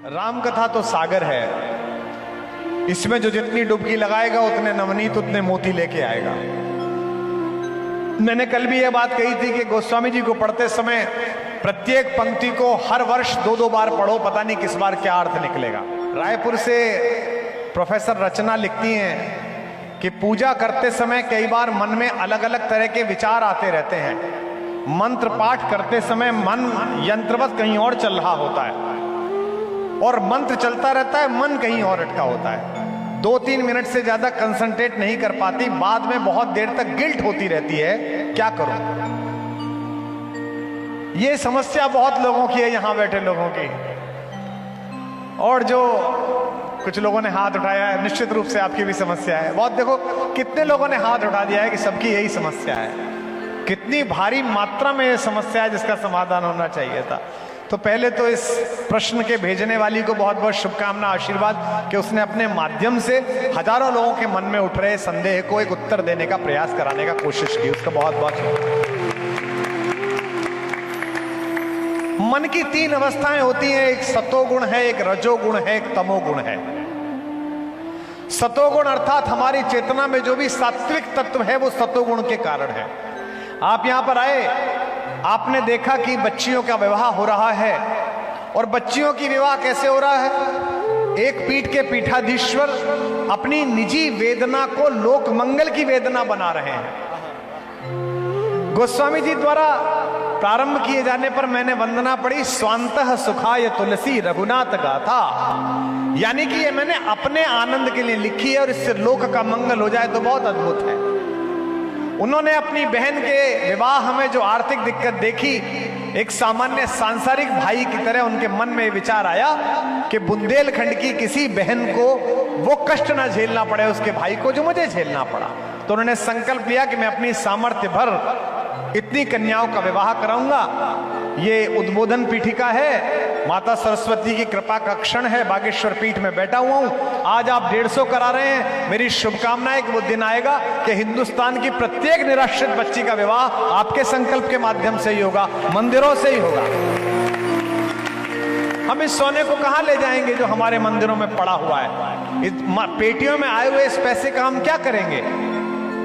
राम कथा तो सागर है, इसमें जो जितनी डुबकी लगाएगा उतने नवनीत उतने मोती लेके आएगा। मैंने कल भी यह बात कही थी कि गोस्वामी जी को पढ़ते समय प्रत्येक पंक्ति को हर वर्ष दो दो बार पढ़ो, पता नहीं किस बार क्या अर्थ निकलेगा। रायपुर से प्रोफेसर रचना लिखती हैं कि पूजा करते समय कई बार मन में अलग अलग तरह के विचार आते रहते हैं। मंत्र पाठ करते समय मन यंत्रवत कहीं और चल रहा होता है और मंत्र चलता रहता है, मन कहीं और अटका होता है। 2-3 मिनट से ज्यादा कंसंट्रेट नहीं कर पाती, बाद में बहुत देर तक गिल्ट होती रहती है, क्या करूं। ये समस्या बहुत लोगों की है, यहां बैठे लोगों की। और जो कुछ लोगों ने हाथ उठाया है, निश्चित रूप से आपकी भी समस्या है। बहुत देखो कितने लोगों ने हाथ उठा दिया है कि सबकी यही समस्या है। कितनी भारी मात्रा में यह समस्या है जिसका समाधान होना चाहिए था। तो पहले तो इस प्रश्न के भेजने वाली को बहुत बहुत शुभकामना, आशीर्वाद कि उसने अपने माध्यम से हजारों लोगों के मन में उठ रहे संदेह को एक उत्तर देने का प्रयास कराने का कोशिश की। उसका बहुत बहुत मन की 3 अवस्थाएं होती हैं, एक सतोगुण है, एक रजोगुण है, एक तमोगुण है। सतोगुण अर्थात हमारी चेतना में जो भी सात्विक तत्व है वो सतोगुण के कारण है। आप यहां पर आए, आपने देखा कि बच्चियों का विवाह हो रहा है। और बच्चियों की विवाह कैसे हो रहा है? एक पीठ के पीठाधीश्वर अपनी निजी वेदना को लोक मंगल की वेदना बना रहे हैं। गोस्वामी जी द्वारा प्रारंभ किए जाने पर मैंने वंदना पढ़ी, स्वांतः सुखाय तुलसी रघुनाथ गाथा। यानी कि ये मैंने अपने आनंद के लिए लिखी है और इससे लोक का मंगल हो जाए तो बहुत अद्भुत है। उन्होंने अपनी बहन के विवाह में जो आर्थिक दिक्कत देखी, एक सामान्य सांसारिक भाई की तरह उनके मन में विचार आया कि बुंदेलखंड की किसी बहन को वो कष्ट ना झेलना पड़े उसके भाई को जो मुझे झेलना पड़ा। तो उन्होंने संकल्प लिया कि मैं अपनी सामर्थ्य भर इतनी कन्याओं का विवाह कराऊंगा। ये उद्बोधन पीठिका है, माता सरस्वती की कृपा का क्षण है। बागेश्वर पीठ में बैठा हुआ हूं, आज आप 150 करा रहे हैं। मेरी शुभकामना है कि वो दिन आएगा कि हिंदुस्तान की प्रत्येक निराश्रित बच्ची का विवाह आपके संकल्प के माध्यम से ही होगा, मंदिरों से ही होगा। हम इस सोने को कहां ले जाएंगे जो हमारे मंदिरों में पड़ा हुआ है? इस पेटियों में आए हुए इस पैसे का हम क्या करेंगे?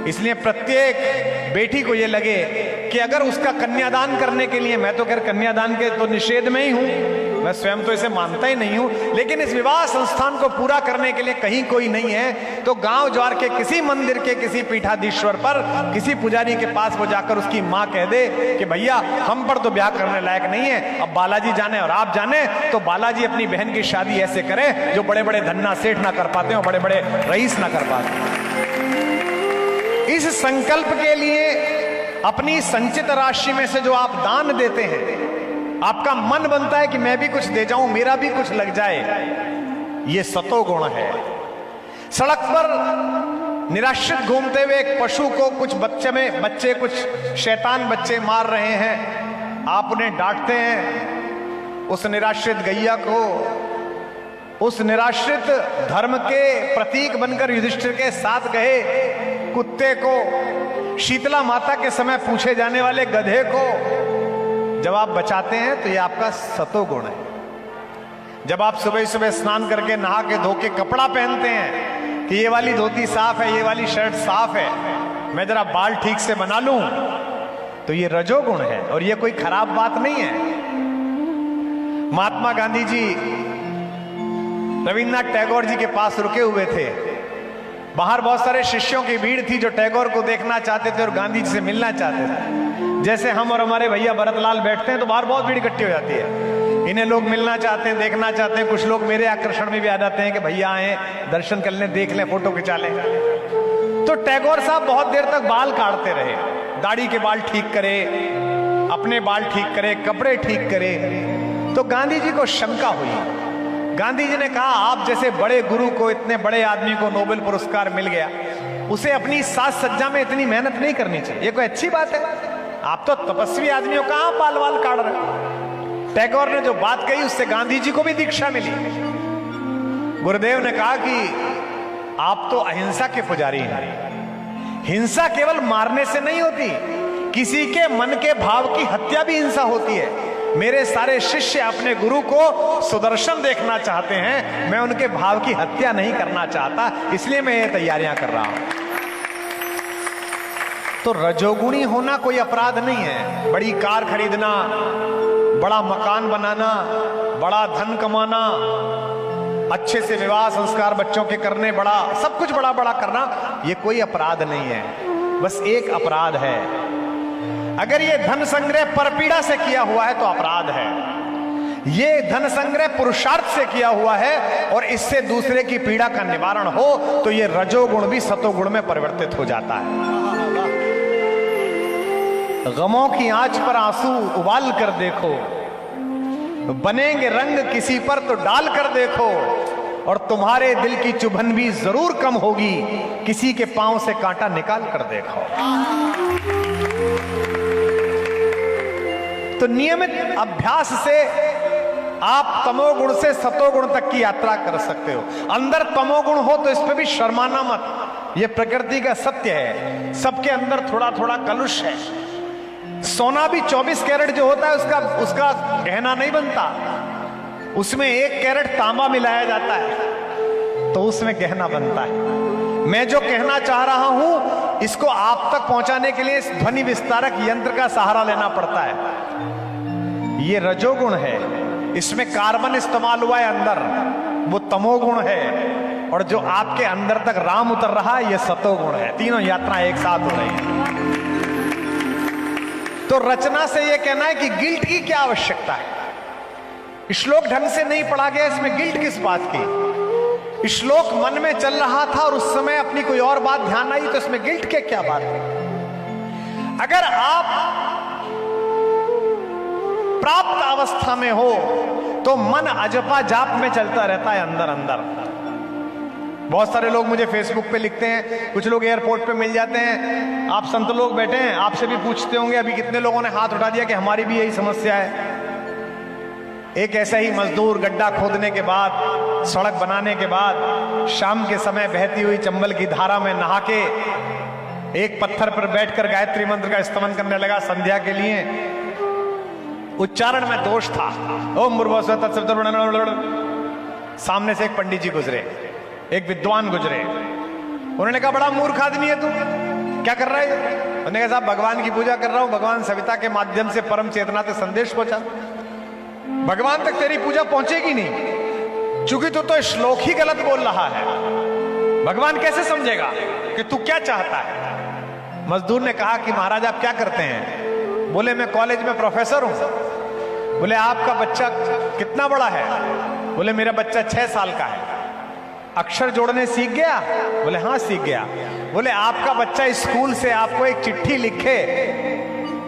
इसलिए प्रत्येक बेटी को यह लगे कि अगर उसका कन्यादान करने के लिए, मैं तो खैर कन्यादान के तो निषेध में ही हूं, मैं स्वयं तो इसे मानता ही नहीं हूं, लेकिन इस विवाह संस्थान को पूरा करने के लिए कहीं कोई नहीं है तो गांव ज्वार के किसी मंदिर के किसी पीठाधीश्वर पर, किसी पुजारी के पास वो जाकर उसकी मां कह दे कि भैया हम पर तो ब्याह करने लायक नहीं है, अब बालाजी जाने और आप जाने तो बालाजी अपनी बहन की शादी ऐसे करें जो बड़े बड़े धन्ना सेठ ना कर पाते और बड़े बड़े रईस ना कर पाते। इस संकल्प के लिए अपनी संचित राशि में से जो आप दान देते हैं, आपका मन बनता है कि मैं भी कुछ दे जाऊं, मेरा भी कुछ लग जाए, यह सतोगुण है। सड़क पर निराश्रित घूमते हुए एक पशु को कुछ बच्चे कुछ शैतान बच्चे मार रहे हैं, आप उन्हें डांटते हैं। उस निराश्रित गैया को, उस निराश्रित धर्म के प्रतीक बनकर युधिष्ठिर के साथ गए कुत्ते को, शीतला माता के समय पूछे जाने वाले गधे को जब आप बचाते हैं तो ये आपका सतोगुण है। जब आप सुबह सुबह स्नान करके नहा के धो के कपड़ा पहनते हैं कि ये वाली धोती साफ है, ये वाली शर्ट साफ है, मैं जरा बाल ठीक से बना लूं, तो ये रजोगुण है और ये कोई खराब बात नहीं है। महात्मा गांधी जी रविन्द्रनाथ टैगोर जी के पास रुके हुए थे। बाहर बहुत सारे शिष्यों की भीड़ थी जो टैगोर को देखना चाहते थे और गांधी जी से मिलना चाहते थे। जैसे हम और हमारे भैया भरतलाल बैठते हैं तो बाहर बहुत भीड़ इकट्ठी हो जाती है। इन्हें लोग मिलना चाहते हैं, देखना चाहते हैं। कुछ लोग मेरे आकर्षण में भी आ जाते हैं कि भैया आए, दर्शन कर लें, देख लें, फोटो खिंचा लें। तो टैगोर साहब बहुत देर तक बाल काटते रहे, दाढ़ी के बाल ठीक करे, अपने बाल ठीक करे, कपड़े ठीक करे। तो गांधी जी को शंका हुई। गांधी जी ने कहा, आप जैसे बड़े गुरु को, इतने बड़े आदमी को नोबेल पुरस्कार मिल गया, उसे अपनी साज सज्जा में इतनी मेहनत नहीं करनी चाहिए, ये कोई अच्छी बात है? आप तो तपस्वी आदमी हो, कहां बाल वाल काट रहे? टैगोर ने जो बात कही उससे गांधी जी को भी दीक्षा मिली। गुरुदेव ने कहा कि आप तो अहिंसा के पुजारी हैं। हिंसा केवल मारने से नहीं होती, किसी के मन के भाव की हत्या भी हिंसा होती है। मेरे सारे शिष्य अपने गुरु को सुदर्शन देखना चाहते हैं, मैं उनके भाव की हत्या नहीं करना चाहता, इसलिए मैं ये तैयारियां कर रहा हूं। तो रजोगुणी होना कोई अपराध नहीं है। बड़ी कार खरीदना, बड़ा मकान बनाना, बड़ा धन कमाना, अच्छे से विवाह संस्कार बच्चों के करने, बड़ा सब कुछ बड़ा बड़ा करना, ये कोई अपराध नहीं है। बस एक अपराध है, अगर ये धन संग्रह परपीड़ा से किया हुआ है तो अपराध है। ये धन संग्रह पुरुषार्थ से किया हुआ है और इससे दूसरे की पीड़ा का निवारण हो तो ये रजोगुण भी सतोगुण में परिवर्तित हो जाता है। गमों की आंच पर आंसू उबाल कर देखो, बनेंगे रंग किसी पर तो डाल कर देखो, और तुम्हारे दिल की चुभन भी जरूर कम होगी, किसी के पांव से कांटा निकाल कर देखो। तो नियमित अभ्यास से आप तमोगुण से सतोगुण तक की यात्रा कर सकते हो। अंदर तमोगुण हो तो इस पे भी शर्माना मत, यह प्रकृति का सत्य है। सबके अंदर थोड़ा थोड़ा कलुष है। सोना भी 24 कैरेट जो होता है उसका गहना नहीं बनता, उसमें 1 कैरेट तांबा मिलाया जाता है तो उसमें गहना बनता है। मैं जो कहना चाह रहा हूं इसको आप तक पहुंचाने के लिए इस ध्वनि विस्तारक यंत्र का सहारा लेना पड़ता है। ये रजोगुण है, इसमें कार्बन इस्तेमाल हुआ है अंदर, वो तमोगुण है, और जो आपके अंदर तक राम उतर रहा है ये सतोगुण है। तीनों यात्राएं एक साथ हो रही हैं। तो रचना से यह कहना है कि गिल्ट की क्या आवश्यकता है। श्लोक ढंग से नहीं पढ़ा गया, इसमें गिल्ट किस बात की। श्लोक मन में चल रहा था और उस समय अपनी कोई और बात ध्यान आई तो इसमें गिल्ट के क्या बात है। अगर आप प्राप्त अवस्था में हो तो मन अजपा जाप में चलता रहता है अंदर अंदर। बहुत सारे लोग मुझे फेसबुक पे लिखते हैं, कुछ लोग एयरपोर्ट पे मिल जाते हैं, आप संत लोग बैठे हैं, आपसे भी पूछते होंगे अभी कितने लोगों ने हाथ उठा दिया कि हमारी भी यही समस्या है। एक ऐसा ही मजदूर गड्ढा खोदने के बाद, सड़क बनाने के बाद, शाम के समय बहती हुई चंबल की धारा में नहा के एक पत्थर पर बैठकर गायत्री मंत्र का स्तमन करने लगा संध्या के लिए। उच्चारण में दोष था, ओम भूर्भुवः तत्सवितुर्वरेण्यं। सामने से एक पंडित जी गुजरे, एक विद्वान गुजरे, उन्होंने कहा बड़ा मूर्ख आदमी है तू, क्या कर रहा है? उन्होंने कहा साहब भगवान की पूजा कर रहा हूं, भगवान सविता के माध्यम से परम चेतना से संदेश पहुंचा। भगवान तक तेरी पूजा पहुंचेगी नहीं, चूंकि तू तो श्लोक ही गलत बोल रहा है। भगवान कैसे समझेगा कि तू क्या चाहता है? मजदूर ने कहा कि महाराज आप क्या करते हैं? बोले मैं कॉलेज में प्रोफेसर हूं। बोले आपका बच्चा कितना बड़ा है? बोले मेरा बच्चा 6 साल का है। अक्षर जोड़ने सीख गया? बोले हाँ सीख गया। बोले आपका बच्चा स्कूल से आपको एक चिट्ठी लिखे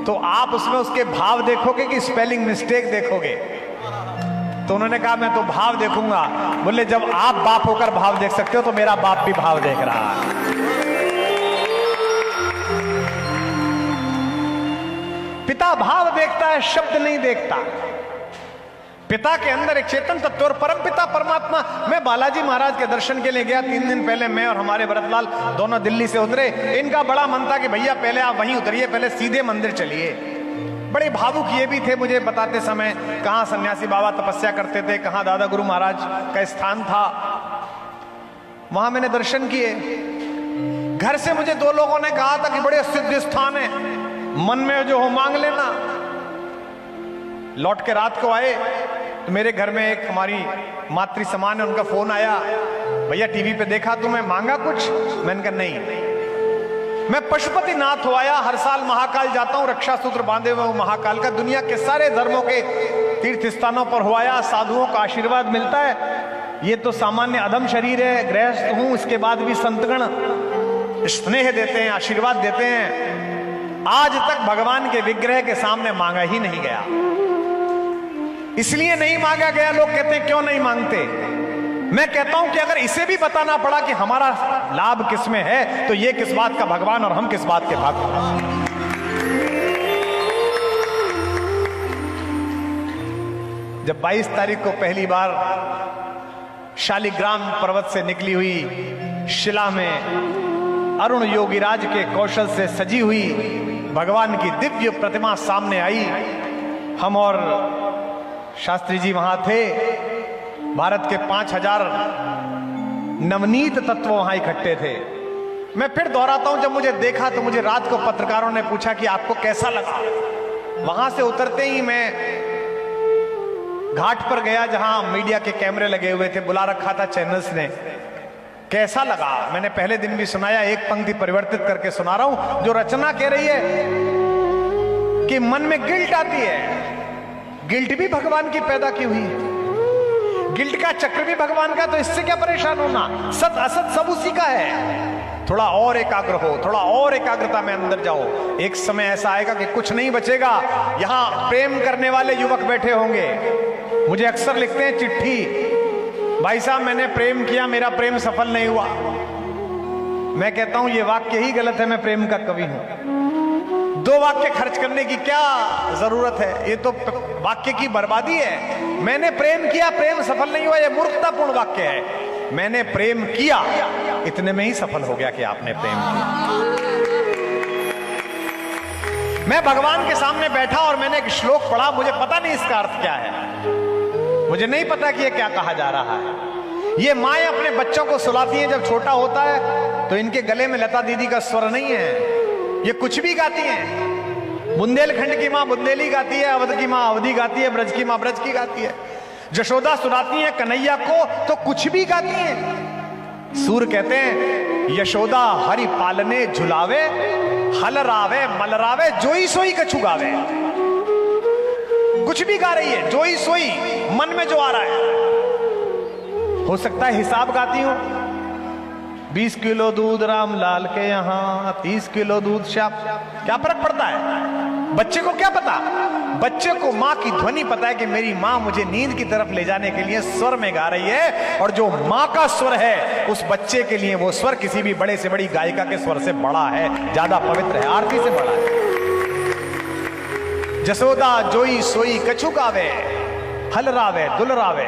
तो आप उसमें उसके भाव देखोगे कि स्पेलिंग मिस्टेक देखोगे? तो उन्होंने कहा मैं तो भाव देखूंगा। बोले जब आप बाप होकर भाव देख सकते हो तो मेरा बाप भी भाव देख रहा है। पिता भाव देखता है, शब्द नहीं देखता। पिता के अंदर एक चेतन तत्व और परम पिता परमात्मा। मैं बालाजी महाराज के दर्शन के लिए गया 3 दिन पहले, मैं और हमारे भरतलाल दोनों दिल्ली से उतरे। इनका बड़ा मन था कि भैया पहले आप वहीं उतरिए, पहले सीधे मंदिर चलिए। बड़े भावुक ये भी थे मुझे बताते समय, कहां सन्यासी बाबा तपस्या करते थे, कहां दादा गुरु महाराज का स्थान था। वहां मैंने दर्शन किए। घर से मुझे 2 लोगों ने कहा था कि बड़े सिद्ध स्थान है, मन में जो हो मांग लेना। लौट के रात को आए तो मेरे घर में एक हमारी मातृ समान है, उनका फोन आया, भैया टीवी पे देखा तुम्हें, मांगा कुछ? मैंने कहा नहीं। मैं पशुपति नाथ हो आया, हर साल महाकाल जाता हूं, रक्षा सूत्र बांधे हुए हूं महाकाल का। दुनिया के सारे धर्मों के तीर्थ स्थानों पर हो आया, साधुओं का आशीर्वाद मिलता है। ये तो सामान्य अधम शरीर है, गृहस्थ हूं, इसके बाद भी संतगण स्नेह देते हैं, आशीर्वाद देते हैं। आज तक भगवान के विग्रह के सामने मांगा ही नहीं गया। इसलिए नहीं मांगा गया। लोग कहते हैं क्यों नहीं मांगते? मैं कहता हूं कि अगर इसे भी बताना पड़ा कि हमारा लाभ किसमें है तो ये किस बात का भगवान और हम किस बात के भक्त। जब 22 तारीख को पहली बार शालिग्राम पर्वत से निकली हुई शिला में अरुण योगीराज के कौशल से सजी हुई भगवान की दिव्य प्रतिमा सामने आई, हम और शास्त्री जी वहां थे। भारत के 5000 नवनीत तत्व वहां इकट्ठे थे। मैं फिर दोहराता हूं, जब मुझे देखा तो मुझे रात को पत्रकारों ने पूछा कि आपको कैसा लगा। वहां से उतरते ही मैं घाट पर गया जहां मीडिया के कैमरे लगे हुए थे, बुला रखा था चैनल्स ने। कैसा लगा मैंने पहले दिन भी सुनाया, एक पंक्ति परिवर्तित करके सुना रहा हूं। जो रचना कह रही है कि मन में गिल्ट आती है, गिल्ट भी भगवान की पैदा की हुई है, गिल्ट का चक्र भी भगवान का, तो इससे क्या परेशान होना, सत असत सब उसी का है। थोड़ा और एकाग्र हो, थोड़ा और एकाग्रता में अंदर जाओ। एक समय ऐसा आएगा कि कुछ नहीं बचेगा। यहां प्रेम करने वाले युवक बैठे होंगे, मुझे अक्सर लिखते हैं चिट्ठी, भाई साहब मैंने प्रेम किया, मेरा प्रेम सफल नहीं हुआ। मैं कहता हूं ये वाक्य ही गलत है, मैं प्रेम का कवि हूं। 2 वाक्य खर्च करने की क्या जरूरत है, ये तो वाक्य की बर्बादी है। मैंने प्रेम किया, प्रेम सफल नहीं हुआ, ये मूर्खतापूर्ण वाक्य है। मैंने प्रेम किया, इतने में ही सफल हो गया कि आपने प्रेम किया। मैं भगवान के सामने बैठा और मैंने एक श्लोक पढ़ा, मुझे पता नहीं इसका अर्थ क्या है, मुझे नहीं पता कि ये क्या कहा जा रहा है। ये माएं अपने बच्चों को सुलाती हैं जब छोटा होता है, तो इनके गले में लता दीदी का स्वर नहीं है, ये कुछ भी गाती हैं। बुंदेलखंड की मां बुंदेली गाती है, अवध की मां अवधी गाती है, ब्रज की मां ब्रज की गाती है, जशोदा सुनाती है कन्हैया को तो कुछ भी गाती हैं। सूर कहते हैं यशोदा हरि पालने झुलावे, हल रावे मलरावे, जोई सोई कछु गावे। कुछ भी गा रही है, जोई सोई, मन में जो आ रहा है। हो सकता है हिसाब गाती हूं, 20 किलो दूध रामलाल के यहां, 30 किलो दूध श्याम, क्या फर्क पड़ता है? बच्चे को क्या पता? बच्चे को मां की ध्वनि पता है कि मेरी मां मुझे नींद की तरफ ले जाने के लिए स्वर में गा रही है, और जो मां का स्वर है उस बच्चे के लिए वो स्वर किसी भी बड़े से बड़ी गायिका के स्वर से बड़ा है, ज्यादा पवित्र है, आरती से बड़ा है। जसोदा जोई सोई कछु गावे, हल रावे दुलरावे।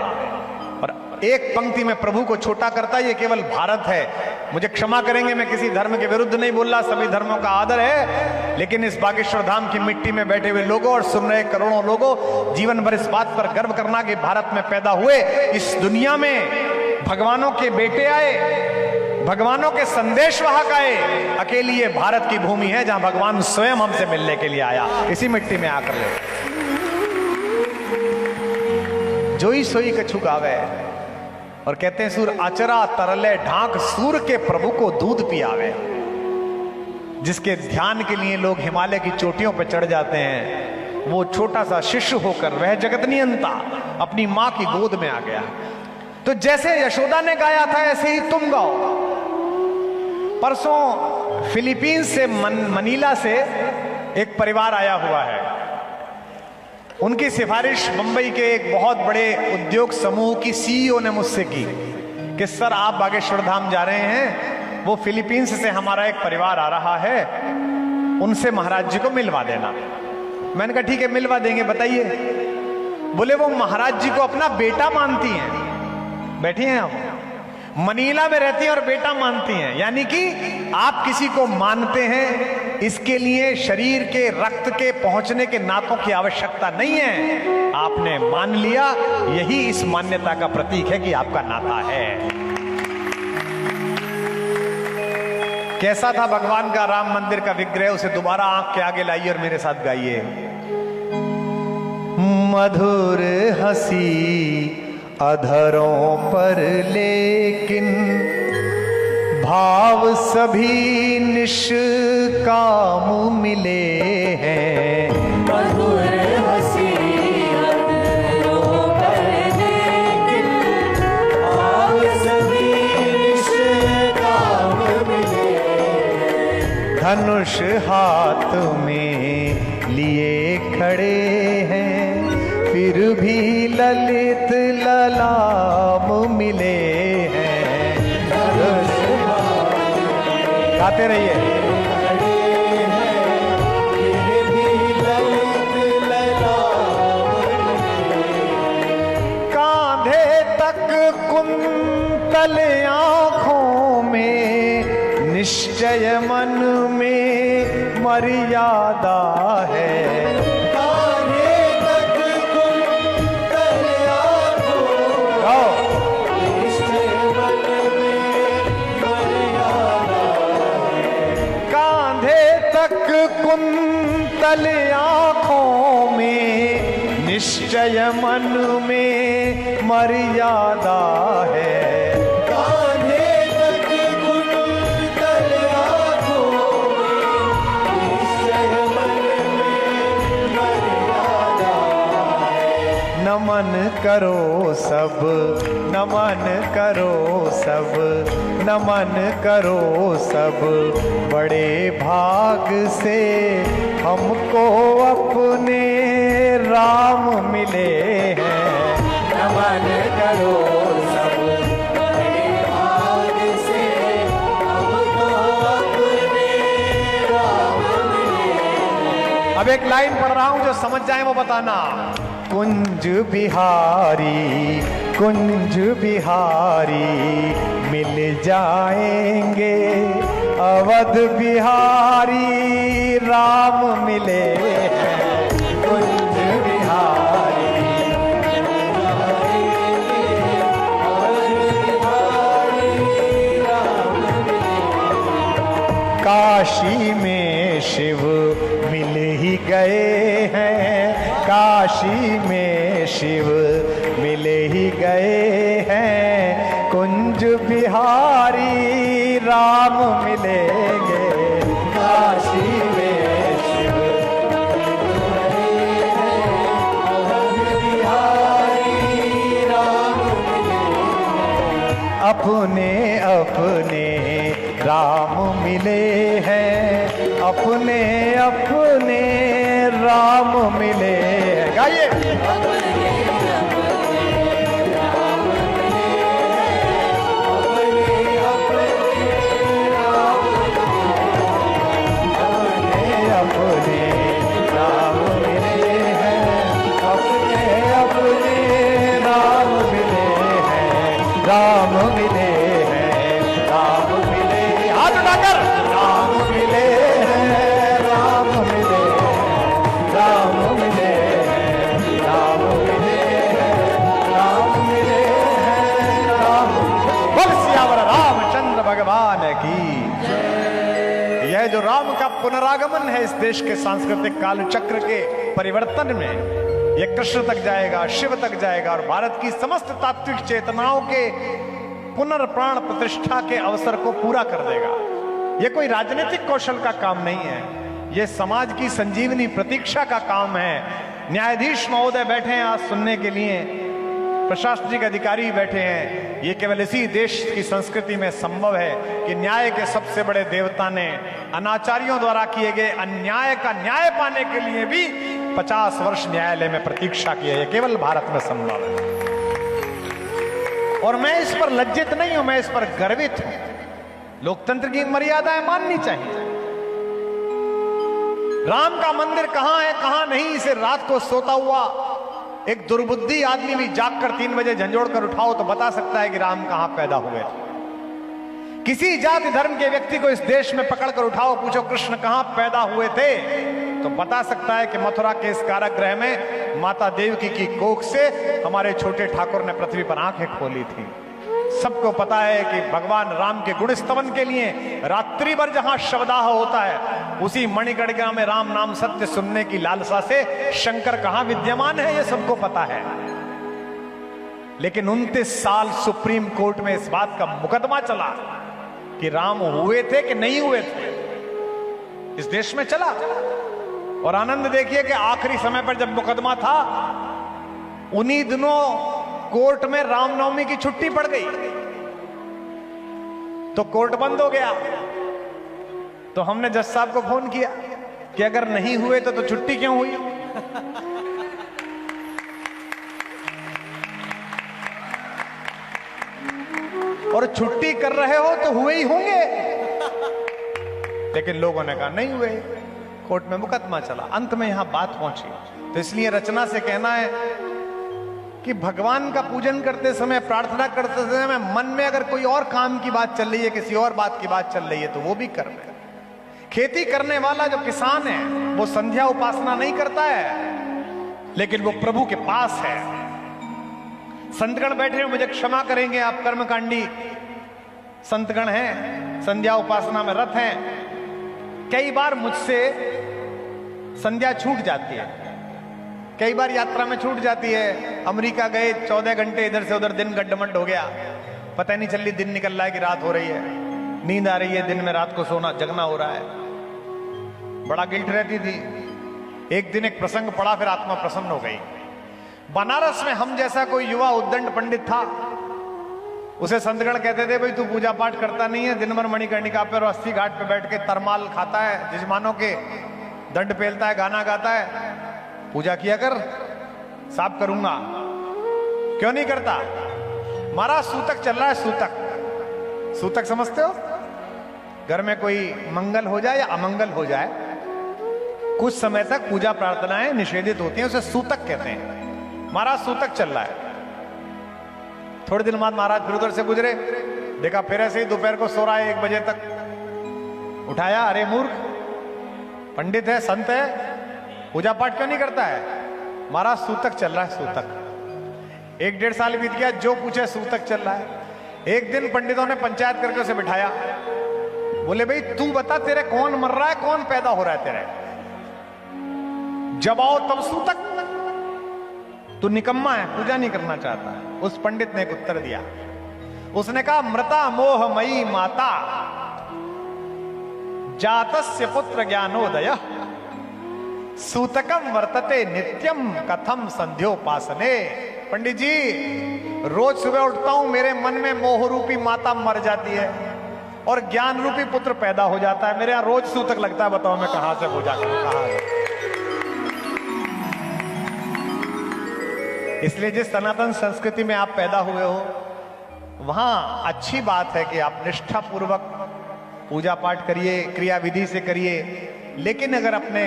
और एक पंक्ति में प्रभु को छोटा करता है, ये केवल भारत है। मुझे क्षमा करेंगे, मैं किसी धर्म के विरुद्ध नहीं बोल रहा, सभी धर्मों का आदर है, लेकिन इस बागेश्वर धाम की मिट्टी में बैठे हुए लोगों और सुन रहे करोड़ों लोगों, जीवन भर इस बात पर गर्व करना कि भारत में पैदा हुए, इस दुनिया में भगवानों के बेटे आए, भगवानों के संदेश वाहक आए। अकेली ये भारत की भूमि है जहां भगवान स्वयं हमसे मिलने के लिए आया, इसी मिट्टी में आकर ले। जोई सोई कछु गावे, और कहते हैं सूर आचरा तरले ढाक, सूर के प्रभु को दूध पियावे। जिसके ध्यान के लिए लोग हिमालय की चोटियों पर चढ़ जाते हैं, वो छोटा सा शिशु होकर वह जगत नियंता अपनी मां की गोद में आ गया। तो जैसे यशोदा ने गाया था ऐसे ही तुम गाओ। परसों फिलीपींस से मनीला से एक परिवार आया हुआ है, उनकी सिफारिश मुंबई के एक बहुत बड़े उद्योग समूह की सीईओ ने मुझसे की कि सर आप बागेश्वर धाम जा रहे हैं, वो फिलीपींस से हमारा एक परिवार आ रहा है, उनसे महाराज जी को मिलवा देना। मैंने कहा ठीक है मिलवा देंगे, बताइए। बोले वो महाराज जी को अपना बेटा मानती हैं, बैठी हैं आप, मनीला में रहती हैं और बेटा मानती हैं। यानी कि आप किसी को मानते हैं, इसके लिए शरीर के रक्त के पहुंचने के नातों की आवश्यकता नहीं है, आपने मान लिया, यही इस मान्यता का प्रतीक है कि आपका नाता है। कैसा था भगवान का राम मंदिर का विग्रह, उसे दोबारा आंख के आगे लाइए और मेरे साथ गाइए। मधुर हंसी अधरों पर लेकिन भाव सभी निष्काम मिले हैं। मधुर हंसी अधरों पर लेकिन भाव सभी निष्काम मिले। धनुष हाथ में लिए खड़े हैं, फिर भी ललित ललाम मिले हैं। गाते रहिए। फिर भी ललित ललाम कांधे तक कुंतल आंखों में, निश्चय मन में मर्यादा है। कान्हे तक जल आँखों में, निश्चय मन में मर्यादा है। कान्हे तक कुंतल आँखों में, निश्चय मन में मर्यादा है। नमन करो सब, नमन करो सब, नमन करो सब, बड़े भाग से हमको अपने राम मिले हैं। नमन करो सब, बड़े भाग से हमको अपने राम मिले। अब एक लाइन पढ़ रहा हूं, जो समझ जाए वो बताना। कुंज बिहारी, कुंज बिहारी मिल जाएंगे, अवध बिहारी राम मिले हैं। कुंज बिहारी, काशी में शिव मिल ही गए हैं, काशी में शिव मिल ही गए हैं। कुंज बिहारी राम मिलेंगे, काशी में शिव बिहारी राम अपने अपने राम मिले हैं, अपने अपने राम मिले हैं। गाइए। अपने राम मिले हैं, अपने अपने राम मिले हैं, राम मिले हैं, राम मिले, हाथ उठाकर राम मिले हैं, राम मिले हैं, राम मिले हैं, राम मिले हैं, राम मिले हैं, राम। बोल सियावर रामचंद्र भगवान की। यह जो राम का पुनरागमन है इस देश के सांस्कृतिक काल चक्र के परिवर्तन में, यह कृष्ण तक जाएगा, शिव तक जाएगा और भारत की समस्त तात्विक चेतनाओं के पुनर्प्राण प्रतिष्ठा के अवसर को पूरा कर देगा। यह कोई राजनीतिक कौशल का काम नहीं है, यह समाज की संजीवनी प्रतीक्षा का काम है। न्यायाधीश महोदय बैठे हैं आज सुनने के लिए, प्रशासनिक अधिकारी बैठे हैं। ये केवल इसी देश की संस्कृति में संभव है कि न्याय के सबसे बड़े देवता ने अनाचारियों द्वारा किए गए अन्याय का न्याय पाने के लिए भी 50 वर्ष न्यायालय में प्रतीक्षा की है। ये केवल भारत में संभव है और मैं इस पर लज्जित नहीं हूं, मैं इस पर गर्वित हूं। लोकतंत्र की मर्यादाएं माननी चाहिए। राम का मंदिर कहां है कहां नहीं, इसे रात को सोता हुआ एक दुर्बुद्धि आदमी भी जागकर 3 बजे झंझोड़ कर उठाओ तो बता सकता है कि राम कहां पैदा हुए थे। किसी जाति धर्म के व्यक्ति को इस देश में पकड़कर उठाओ, पूछो कृष्ण कहां पैदा हुए थे, तो बता सकता है कि मथुरा के इस कारागृह में माता देवकी की कोख से हमारे छोटे ठाकुर ने पृथ्वी पर आंखें खोली थी। सबको पता है कि भगवान राम के गुण स्तवन के लिए रात्रि भर जहां शवदाह होता है, उसी मणिकर्णिका में राम नाम सत्य सुनने की लालसा से शंकर कहां विद्यमान है, यह सबको पता है। लेकिन 29 साल सुप्रीम कोर्ट में इस बात का मुकदमा चला कि राम हुए थे कि नहीं हुए थे, इस देश में चला। और आनंद देखिए कि आखिरी समय पर जब मुकदमा था, उन्हीं दिनों कोर्ट में रामनवमी की छुट्टी पड़ गई, तो कोर्ट बंद हो गया। तो हमने जज साहब को फोन किया कि अगर नहीं हुए तो छुट्टी क्यों हुई। और छुट्टी कर रहे हो तो हुए ही होंगे, लेकिन लोगों ने कहा नहीं हुए, कोर्ट में मुकदमा चला। अंत में यहां बात पहुंची। तो इसलिए रचना से कहना है कि भगवान का पूजन करते समय, प्रार्थना करते समय मन में अगर कोई और काम की बात चल रही है, किसी और बात की बात चल रही है, तो वो भी कर ले। खेती करने वाला जो किसान है वो संध्या उपासना नहीं करता है, लेकिन वो प्रभु के पास है। संतगण बैठे हैं, मुझे क्षमा करेंगे, आप कर्मकांडी संतगण हैं, संध्या उपासना में रत हैं। कई बार मुझसे संध्या छूट जाती है। कई बार यात्रा में छूट जाती है। अमेरिका गए, 14 घंटे इधर से उधर, दिन गड्ढमड्ढ हो गया, पता नहीं चल रही दिन निकल रहा है कि रात हो रही है, नींद आ रही है, दिन में रात को सोना जगना हो रहा है, बड़ा गिल्ट रहती थी। एक दिन एक प्रसंग पड़ा, फिर आत्मा प्रसन्न हो गई। बनारस में हम जैसा कोई युवा उद्दंड पंडित था, उसे संतगण कहते थे, भाई तू पूजा पाठ करता नहीं है, दिन भर मणिकर्णिका पर और 80 घाट पे बैठ के तरमाल खाता है, जजमानों के दंड पेलता है, गाना गाता है, पूजा किया कर, साफ करूंगा। क्यों नहीं करता? महाराज सूतक चल रहा है, सूतक। सूतक समझते हो? घर में कोई मंगल हो जाए या अमंगल हो जाए, कुछ समय तक पूजा प्रार्थनाएं निषेधित होती हैं, उसे सूतक कहते हैं। महाराज सूतक चल रहा है। थोड़े दिन बाद महाराज फिर उधर से गुजरे, देखा फिर ऐसे ही दोपहर को सो रहा है 1 बजे तक। उठाया, अरे मूर्ख, पंडित है, संत है, पूजा पाठ क्यों नहीं करता है? महाराज सूतक चल रहा है, सूतक। 1-1.5 साल बीत गया, जो पूछे सूतक चल रहा है। एक दिन पंडितों ने पंचायत करके उसे बिठाया, बोले भाई तू बता, तेरे कौन मर रहा है, कौन पैदा हो रहा है तेरे? जब आओ तब सूतक, तू निकम्मा है, पूजा नहीं करना चाहता है। उस पंडित ने एक उत्तर दिया, उसने कहा, मृता मोहमयी माता जातस्य पुत्र ज्ञानोदय सूतकम वर्तते नित्यम कथम संध्योपासने। पंडित जी, रोज सुबह उठता हूं, मेरे मन में मोह रूपी माता मर जाती है और ज्ञान रूपी पुत्र पैदा हो जाता है, मेरे यहां रोज सूतक लगता है, बताओ मैं कहां से पूजा करूं, कहां से? इसलिए जिस सनातन संस्कृति में आप पैदा हुए हो, वहां अच्छी बात है कि आप निष्ठा पूर्वक पूजा पाठ करिए, क्रिया विधि से करिए, लेकिन अगर अपने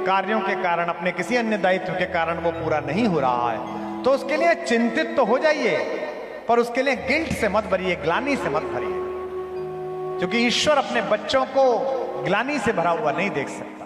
कार्यों के कारण, अपने किसी अन्य दायित्व के कारण वो पूरा नहीं हो रहा है, तो उसके लिए चिंतित तो हो जाइए, पर उसके लिए गिल्ट से मत भरिए, ग्लानि से मत भरिए, क्योंकि ईश्वर अपने बच्चों को ग्लानि से भरा हुआ नहीं देख सकता।